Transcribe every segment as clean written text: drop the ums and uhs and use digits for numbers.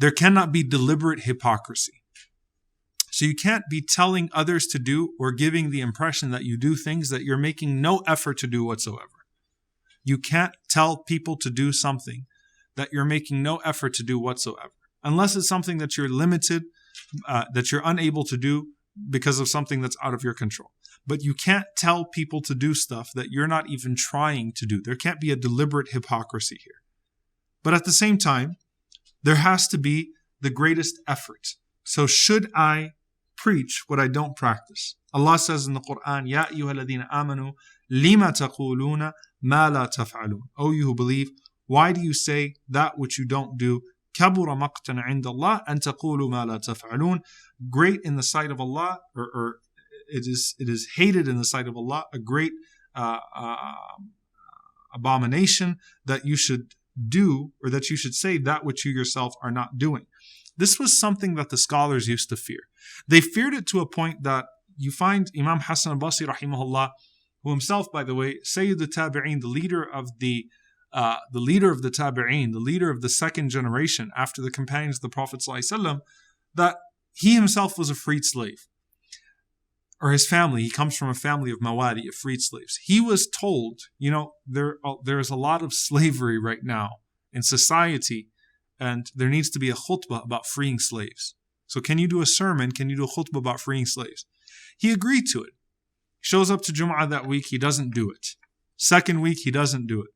there cannot be deliberate hypocrisy. So you can't be telling others to do or giving the impression that you do things that you're making no effort to do whatsoever. You can't tell people to do something that you're making no effort to do whatsoever, unless it's something that you're limited, that you're unable to do because of something that's out of your control. But you can't tell people to do stuff that you're not even trying to do. There can't be a deliberate hypocrisy here. But at the same time, there has to be the greatest effort. So should I preach what I don't practice? Allah says in the Quran, Ya ayyuhalladhina amanu, lima taquluna ma la taf'alun. O you who believe, why do you say that which you don't do? Kabura maqtan 'inda Allah an taqulu ma la taf'alun. Great in the sight of Allah, or it is hated in the sight of Allah, a great abomination that you should do, or that you should say that which you yourself are not doing. This was something that the scholars used to fear. They feared it to a point that you find Imam Hassan al-Basri rahimahullah, who himself, by the way, Sayyid al-Tabi'een, the leader of the Tabi'een, the leader of the second generation after the companions of the Prophet ﷺ, that he himself was a freed slave. Or his family, he comes from a family of Mawali, of freed slaves. He was told, there is a lot of slavery right now in society, and there needs to be a khutbah about freeing slaves. So can you do a sermon? Can you do a khutbah about freeing slaves? He agreed to it. Shows up to Jum'ah that week, he doesn't do it. Second week, he doesn't do it.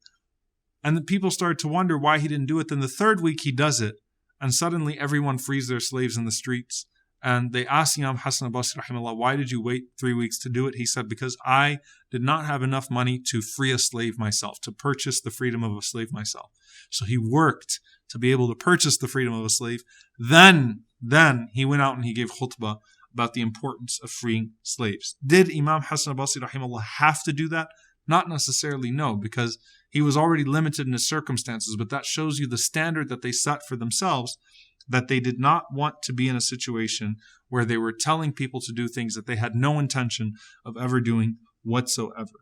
And the people started to wonder why he didn't do it. Then the third week, he does it. And suddenly everyone frees their slaves in the streets. And they asked Imam Hassan al-Basri rahimahullah, why did you wait 3 weeks to do it? He said, because I did not have enough money to free a slave myself, to purchase the freedom of a slave myself. So he worked to be able to purchase the freedom of a slave. Then he went out and he gave khutbah about the importance of freeing slaves. Did Imam Hassan al-Basri rahimahullah have to do that? Not necessarily, no, because he was already limited in his circumstances, but that shows you the standard that they set for themselves, that they did not want to be in a situation where they were telling people to do things that they had no intention of ever doing whatsoever.